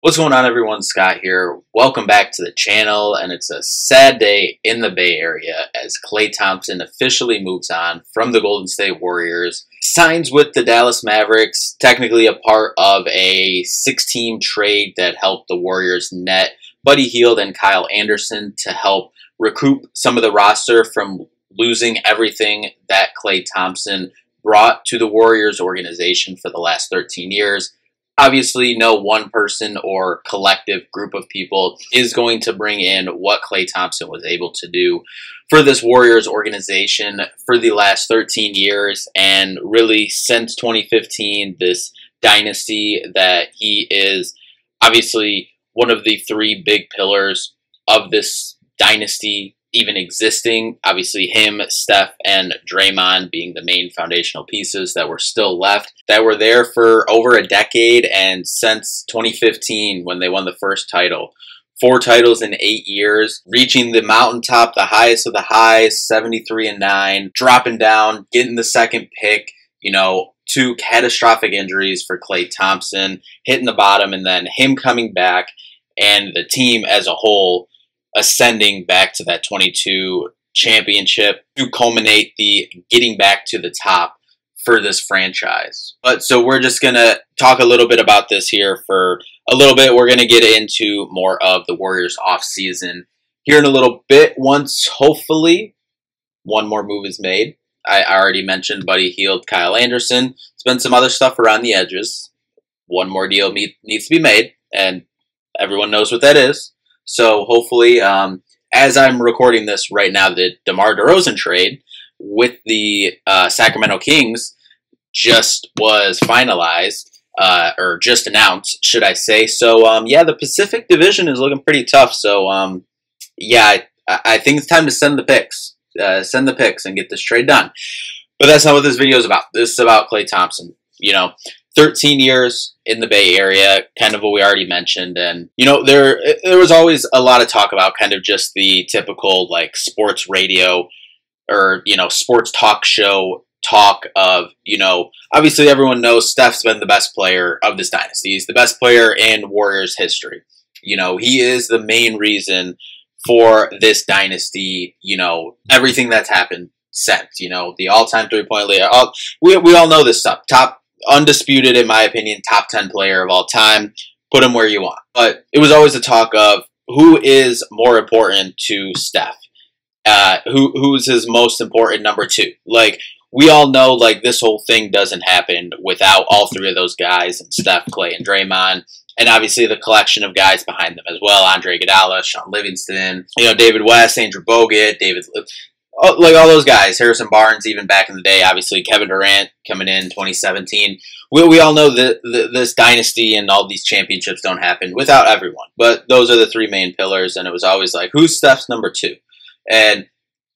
What's going on, everyone? Scott here. Welcome back to the channel, and it's a sad day in the Bay Area as Klay Thompson officially moves on from the Golden State Warriors, signs with the Dallas Mavericks, technically a part of a 6-team trade that helped the Warriors net Buddy Hield and Kyle Anderson to help recoup some of the roster from losing everything that Klay Thompson brought to the Warriors organization for the last 13 years. Obviously, no one person or collective group of people is going to bring in what Klay Thompson was able to do for this Warriors organization for the last 13 years, and really since 2015, this dynasty that he is obviously one of the three big pillars of this dynasty even existing. Obviously him, Steph, and Draymond being the main foundational pieces that were still left, that were there for over a decade, and since 2015 when they won the first title. 4 titles in 8 years, reaching the mountaintop, the highest of the highs, 73-9, dropping down, getting the second pick, 2 catastrophic injuries for Klay Thompson, hitting the bottom, and then him coming back, and the team as a whole ascending back to that 22 championship to culminate the getting back to the top for this franchise. But so we're just going to talk a little bit about this here for a little bit. We're going to get into more of the Warriors offseason here in a little bit once hopefully one more move is made. I already mentioned Buddy Hield, Kyle Anderson. There's been some other stuff around the edges. One more deal needs to be made, and everyone knows what that is. So hopefully, as I'm recording this right now, the DeMar DeRozan trade with the Sacramento Kings just was finalized, or just announced, should I say. So, yeah, the Pacific Division is looking pretty tough. So, yeah, I think it's time to send the picks. Send the picks and get this trade done. But that's not what this video is about. This is about Klay Thompson. 13 years in the Bay Area, kind of what we already mentioned. And, there was always a lot of talk about kind of just the typical, like, sports radio or, sports talk show talk of, obviously everyone knows Steph's been the best player of this dynasty. He's the best player in Warriors history. He is the main reason for this dynasty, everything that's happened since, the all-time three-point leader. We all know this stuff. Undisputed, in my opinion, top 10 player of all time. Put him where you want. But it was always a talk of who is more important to Steph. Who's his most important number 2? Like, we all know, like, this whole thing doesn't happen without all 3 of those guys, and Steph, Klay, and Draymond. And obviously the collection of guys behind them as well. Andre Iguodala, Sean Livingston, David West, Andrew Bogut, like all those guys, Harrison Barnes, even back in the day, obviously Kevin Durant coming in 2017. We all know that this dynasty and all these championships don't happen without everyone. But those are the 3 main pillars, and it was always like, who's Steph's number 2? And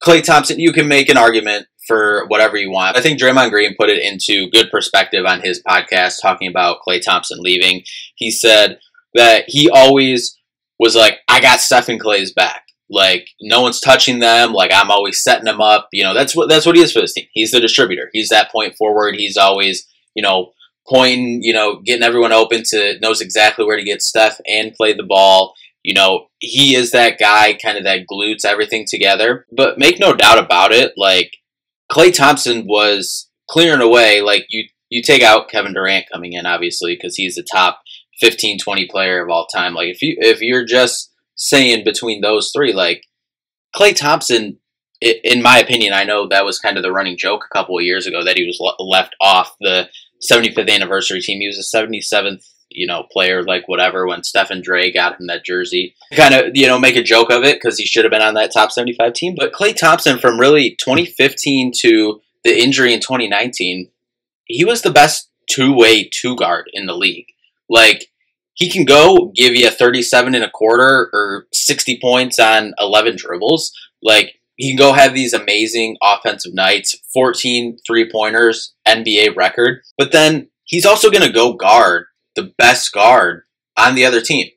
Klay Thompson, you can make an argument for whatever you want. I think Draymond Green put it into good perspective on his podcast talking about Klay Thompson leaving. He said that he always was like, I got Steph and Klay's back. Like, no one's touching them. Like, I'm always setting them up. That's what he is for this team. He's the distributor. He's that point forward. He's always, pointing, getting everyone open knows exactly where to get Steph and play the ball. He is that guy kind of that glues everything together. But make no doubt about it, like, Klay Thompson was clearing away. Like, you take out Kevin Durant coming in, obviously, because he's the top 15, 20 player of all time. Like, if you're just saying between those 3, like, Klay Thompson, in my opinion, I know that was kind of the running joke a couple of years ago that he was left off the 75th anniversary team. He was a 77th, player, like, whatever, when Steph and Dre got him that jersey. Kind of, make a joke of it because he should have been on that top 75 team. But Klay Thompson, from really 2015 to the injury in 2019, he was the best two-way two-guard in the league. Like, he can go give you 37 and a quarter or 60 points on 11 dribbles. Like, he can go have these amazing offensive nights, 14 three-pointers, NBA record. But then he's also going to go guard the best guard on the other team.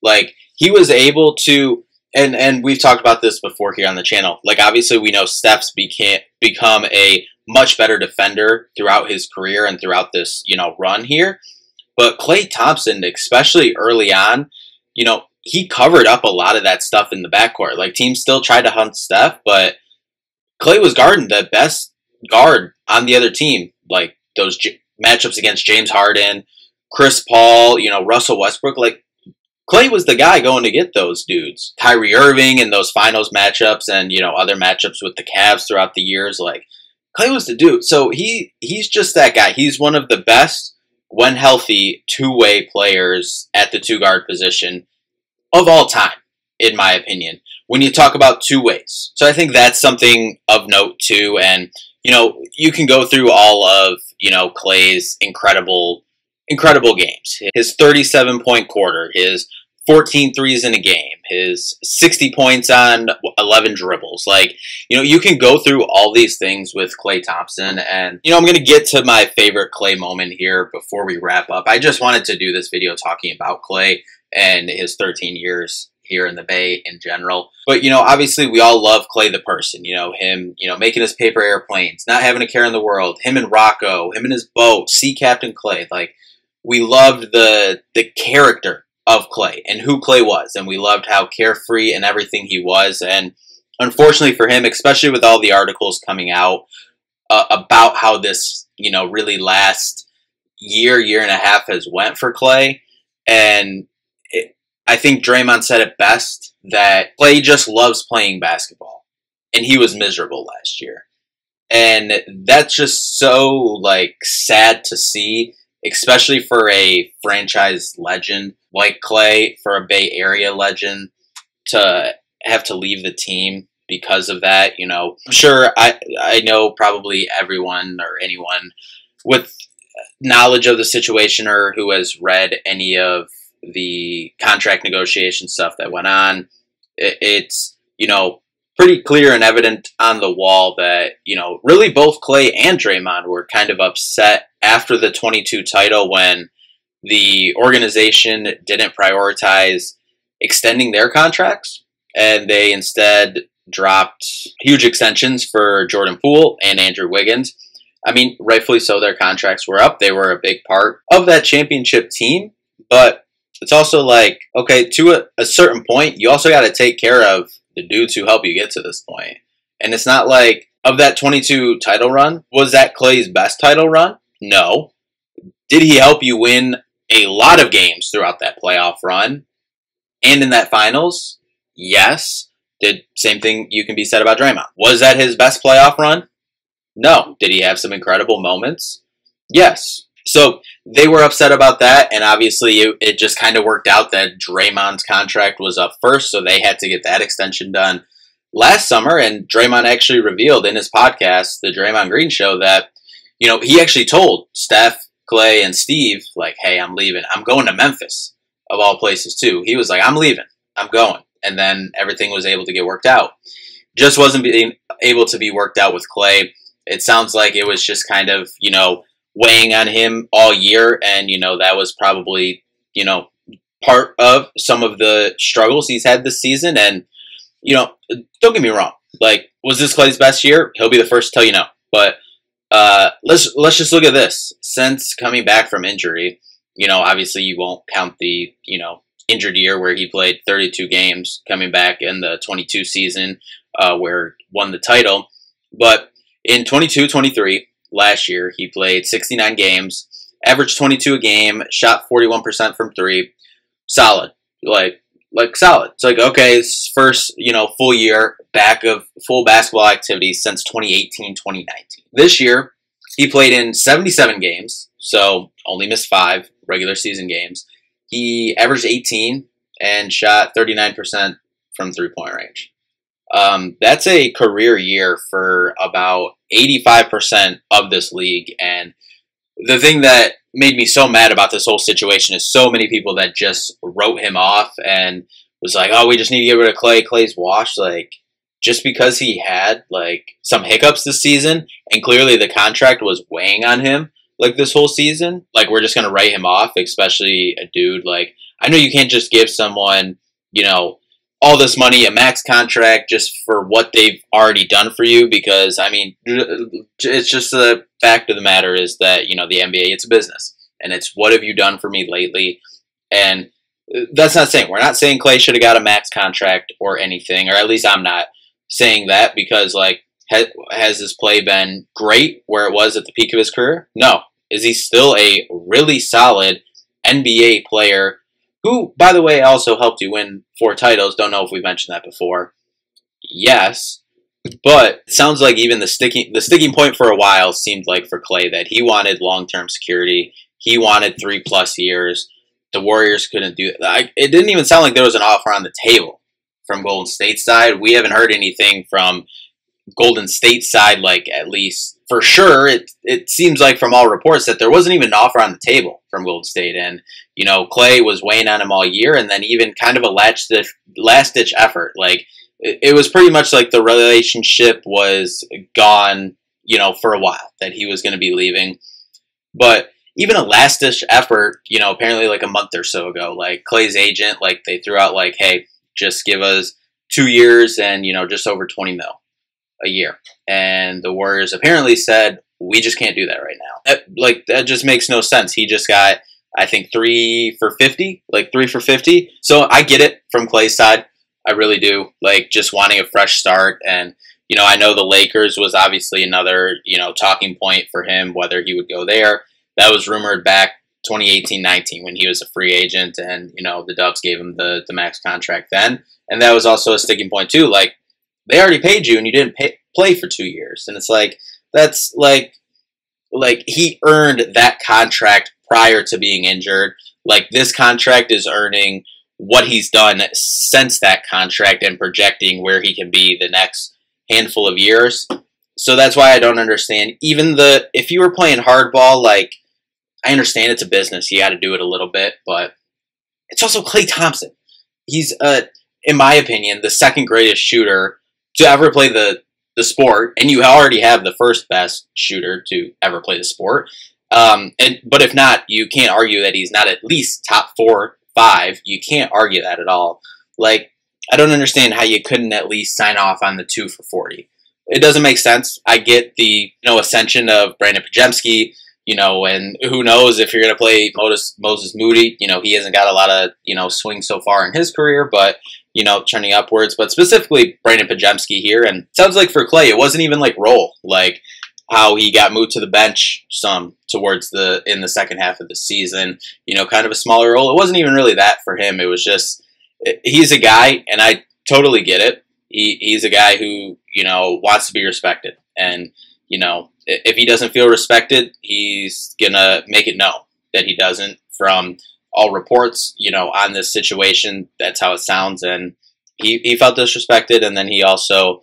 Like, he was able to, and we've talked about this before here on the channel. Like, obviously we know Steph's become a much better defender throughout his career and throughout this, run here. But Klay Thompson, especially early on, he covered up a lot of that stuff in the backcourt. Like, teams still tried to hunt Steph, but Klay was guarding the best guard on the other team. Like, those matchups against James Harden, Chris Paul, Russell Westbrook. Like, Klay was the guy going to get those dudes. Kyrie Irving in those finals matchups and, other matchups with the Cavs throughout the years. Like, Klay was the dude. So he's just that guy. He's one of the best, when healthy, two-way players at the two-guard position of all time, in my opinion, when you talk about two ways. So I think that's something of note, too. And, you can go through all of, Klay's incredible games. His 37-point quarter, his 14 threes in a game, his 60 points on 11 dribbles. Like, you can go through all these things with Klay Thompson. And, I'm going to get to my favorite Klay moment here before we wrap up. I just wanted to do this video talking about Klay and his 13 years here in the Bay in general. But, obviously we all love Klay the person, him, making his paper airplanes, not having a care in the world, him and Rocco, him and his boat, Sea Captain Klay. Like, we loved the character of Klay and who Klay was, and we loved how carefree and everything he was. And unfortunately for him, especially with all the articles coming out about how this, really last year and a half has went for Klay, and I think Draymond said it best, that Klay just loves playing basketball, and he was miserable last year. And that's just so, like, sad to see, especially for a franchise legend like Klay, for a Bay Area legend, to have to leave the team because of that. I'm sure I know probably everyone or anyone with knowledge of the situation or who has read any of the contract negotiation stuff that went on, it's, pretty clear and evident on the wall that, really both Klay and Draymond were kind of upset after the 22 title when the organization didn't prioritize extending their contracts, and they instead dropped huge extensions for Jordan Poole and Andrew Wiggins. I mean, rightfully so, their contracts were up. They were a big part of that championship team, but it's also like, okay, to a certain point, you also got to take care of the dudes who help you get to this point. And it's not like, of that 22 title run, was that Klay's best title run? No. Did he help you win a lot of games throughout that playoff run and in that finals? Yes. Same thing you can be said about Draymond. Was that his best playoff run? No. Did he have some incredible moments? Yes. So they were upset about that, and obviously it just kind of worked out that Draymond's contract was up first, so they had to get that extension done last summer. And Draymond actually revealed in his podcast, The Draymond Green Show, that, he actually told Steph, Klay, and Steve, like, hey, I'm leaving. I'm going to Memphis, of all places, too. He was like, I'm leaving. I'm going. And then everything was able to get worked out. Just wasn't being able to be worked out with Klay. It sounds like it was just kind of, weighing on him all year, and that was probably part of some of the struggles he's had this season. And don't get me wrong, like, was this Klay's best year? He'll be the first to tell you no. But let's just look at this. Since coming back from injury, obviously you won't count the injured year where he played 32 games coming back in the 22 season where won the title, but in 22-23 last year, he played 69 games, averaged 22 a game, shot 41% from three. Solid. Like solid. It's like, okay, it's first, full year back of full basketball activity since 2018-2019. This year, he played in 77 games, so only missed 5 regular season games. He averaged 18 and shot 39% from three-point range. That's a career year for about 85% of this league. And the thing that made me so mad about this whole situation is so many people that just wrote him off and was like, oh, we just need to get rid of Klay. Klay's washed. Like, just because he had, like, some hiccups this season, and clearly the contract was weighing on him, like, this whole season, like, we're just going to write him off, especially a dude. Like, I know you can't just give someone, all this money, a max contract, just for what they've already done for you, because, I mean, it's just the fact of the matter is that, the NBA, it's a business. and it's what have you done for me lately? And that's not saying, we're not saying Klay should have got a max contract or anything, or at least I'm not saying that, because like, has his play been great where it was at the peak of his career? No. Is he still a really solid NBA player who, by the way, also helped you win 4 titles? Don't know if we mentioned that before. Yes. But it sounds like even the sticking point for a while seemed like for Klay that he wanted long-term security. He wanted 3+ years. The Warriors couldn't do it. It didn't even sound like there was an offer on the table from Golden State's side. We haven't heard anything from Golden State side, like, at least for sure. It seems like from all reports that there wasn't even an offer on the table from Golden State. And, you know, Klay was weighing on him all year, and then even kind of a last-ditch effort. Like, it was pretty much like the relationship was gone, you know, for a while, that he was going to be leaving. But even a last-ditch effort, you know, apparently like a month or so ago, like Klay's agent, like they threw out like, hey, just give us 2 years and, you know, just over 20 mil a year. And the Warriors apparently said, we just can't do that right now. That just makes no sense. He just got, I think, 3 for 50, like 3 for 50. So I get it from Klay's side. I really do. Like, just wanting a fresh start. And, you know, I know the Lakers was obviously another, you know, talking point for him, whether he would go there. That was rumored back 2018-19 when he was a free agent, and, you know, the Dubs gave him the max contract then. And that was also a sticking point too. Like, they already paid you and you didn't play for 2 years. And it's like, that's like he earned that contract prior to being injured. Like, this contract is earning what he's done since that contract and projecting where he can be the next handful of years. So that's why I don't understand. Even if you were playing hardball, like, I understand it's a business. You got to do it a little bit, but it's also Klay Thompson. He's, in my opinion, the second greatest shooter to ever play the sport, and you already have the first best shooter to ever play the sport. But if not, you can't argue that he's not at least top 4, 5. You can't argue that at all. Like, I don't understand how you couldn't at least sign off on the 2 for 40. It doesn't make sense. I get the, you know, ascension of Brandon Pajemski, you know, and who knows if you're going to play Moses Moody. You know, he hasn't got a lot of, you know, swing so far in his career, but, you know, turning upwards. But specifically Brandon Pajemski here. And it sounds like for Klay, it wasn't even like roll, like how he got moved to the bench some towards in the second half of the season, you know, kind of a smaller role. It wasn't even really that for him. It was just, he's a guy, and I totally get it. He's a guy who, you know, wants to be respected. And, you know, if he doesn't feel respected, he's going to make it known that he doesn't. From all reports, you know, on this situation, that's how it sounds. And he felt disrespected. And then he also,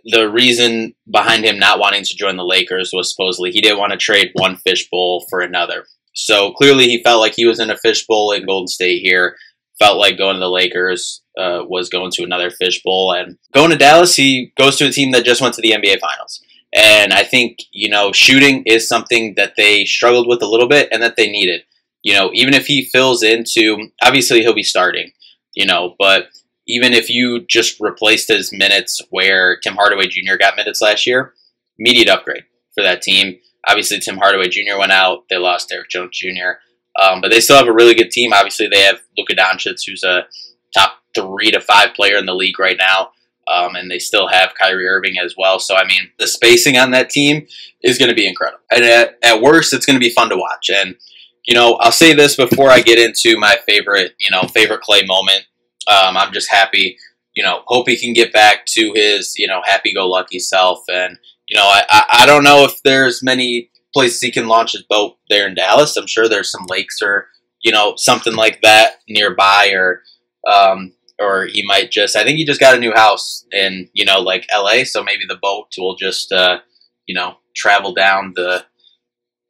the reason behind him not wanting to join the Lakers was supposedly he didn't want to trade one fishbowl for another. So clearly he felt like he was in a fishbowl in Golden State here. Felt like going to the Lakers was going to another fishbowl. And going to Dallas, he goes to a team that just went to the NBA Finals. And I think, you know, shooting is something that they struggled with a little bit and that they needed. You know, even if he fills into, obviously he'll be starting, you know, but even if you just replaced his minutes where Tim Hardaway Jr. got minutes last year, immediate upgrade for that team. Obviously, Tim Hardaway Jr. went out. They lost Derrick Jones Jr., but they still have a really good team. Obviously, they have Luka Doncic, who's a top 3 to 5 player in the league right now, and they still have Kyrie Irving as well. So, I mean, the spacing on that team is going to be incredible. And at worst, it's going to be fun to watch. And, you know, I'll say this before I get into my favorite Klay moment. I'm just happy, you know, hope he can get back to his, you know, happy-go-lucky self. And, you know, I don't know if there's many places he can launch his boat there in Dallas. I'm sure there's some lakes or, you know, something like that nearby, or he might just, I think he just got a new house in, you know, like LA. So maybe the boat will just, you know, travel down the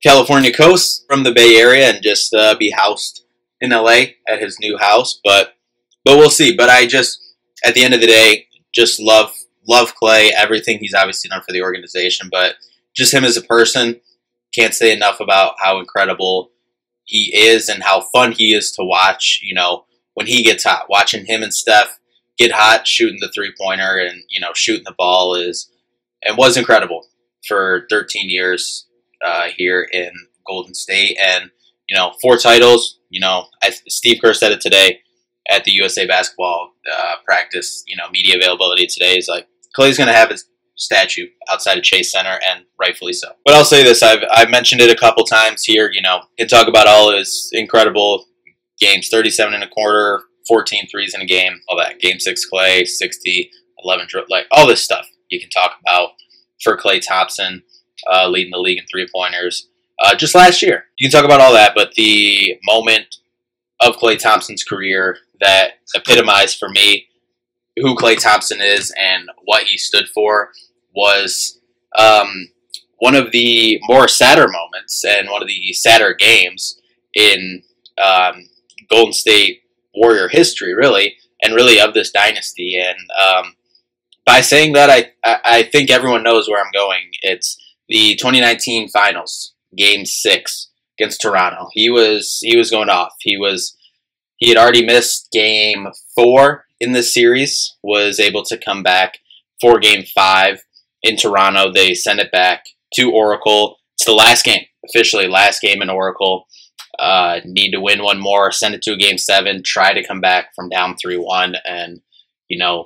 California coast from the Bay Area and just be housed in LA at his new house. But we'll see. But I just, at the end of the day, just love Klay, everything he's obviously done for the organization, but just him as a person. Can't say enough about how incredible he is and how fun he is to watch, you know, when he gets hot. Watching him and Steph get hot, shooting the three-pointer and, you know, shooting the ball was incredible for 13 years here in Golden State, and 4 titles. Steve Kerr said it today at the USA basketball practice. Media availability today is like Klay's going to have his statue outside of Chase Center, and rightfully so. But I'll say this: I've mentioned it a couple times here. Can talk about all his incredible games: 37 and a quarter, 14 threes in a game, all that. Game 6 Klay, 60, 11 like all this stuff you can talk about for Klay Thompson, leading the league in 3-pointers just last year. You can talk about all that, but the moment of Klay Thompson's career that epitomized for me who Klay Thompson is and what he stood for was one of the more sadder moments and one of the sadder games in Golden State Warrior history, really, and really of this dynasty. And by saying that, I think everyone knows where I'm going. It's the 2019 Finals, Game 6 against Toronto. He was going off. He had already missed Game 4 in this series, was able to come back for Game 5 in Toronto. They send it back to Oracle. It's the last game, officially last game in Oracle. Need to win one more, send it to a Game 7, try to come back from down 3-1, and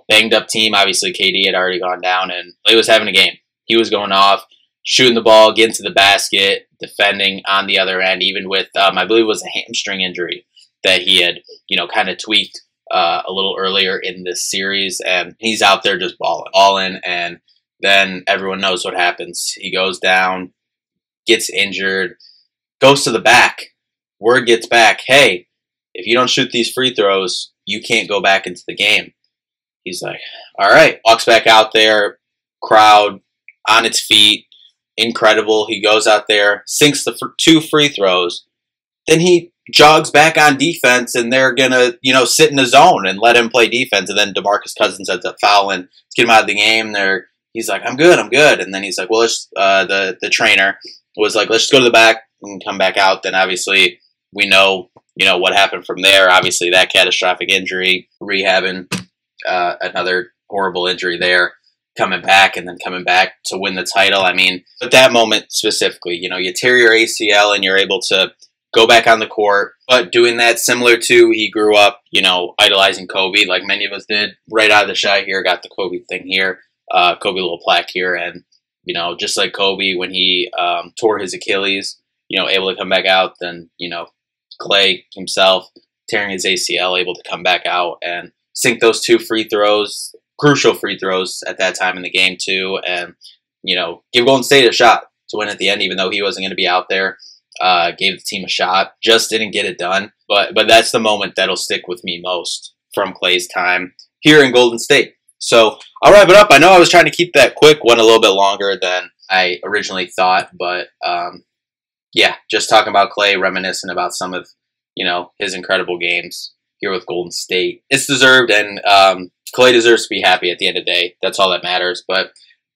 banged up team. Obviously, KD had already gone down, and Klay was having a game. He was going off, shooting the ball, getting to the basket, defending on the other end, even with, I believe it was a hamstring injury that he had, kind of tweaked a little earlier in this series, and he's out there just balling, and then everyone knows what happens. He goes down, gets injured, goes to the back. Word gets back, hey, if you don't shoot these free throws, you can't go back into the game. He's like, all right. Walks back out there, crowd on its feet, incredible. He goes out there, sinks the 2 free throws. Then he jogs back on defense, and they're going to, sit in the zone and let him play defense. And then DeMarcus Cousins ends up fouling. Let's get him out of the game. He's like, I'm good. And then he's like, well, the trainer was like, let's just go to the back and come back out. Then obviously we know, what happened from there. Obviously that catastrophic injury, rehabbing, another horrible injury there, coming back to win the title. I mean, at that moment specifically, you tear your ACL and you're able to go back on the court, but doing that similar to he grew up, idolizing Kobe, like many of us did right out of the shot here, got the Kobe thing here, Kobe little plaque here. And, just like Kobe, when he tore his Achilles, able to come back out, then, Klay himself tearing his ACL, able to come back out and sink those 2 free throws, crucial free throws at that time in the game too, and give Golden State a shot to win at the end, even though he wasn't going to be out there. Gave the team a shot, just didn't get it done. But that's the moment that'll stick with me most from Klay's time here in Golden State. So I'll wrap it up. I know I was trying to keep that quick, went a little bit longer than I originally thought, but yeah, just talking about Klay, reminiscing about some of his incredible games here with Golden State. It's deserved, and Klay deserves to be happy at the end of the day. That's all that matters. But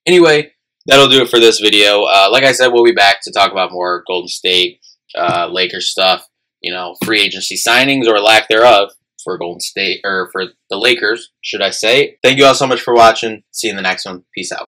anyway, that'll do it for this video. Like I said, we'll be back to talk about more Golden State, Lakers stuff, free agency signings or lack thereof for Golden State, or for the Lakers, should I say. Thank you all so much for watching. See you in the next one. Peace out.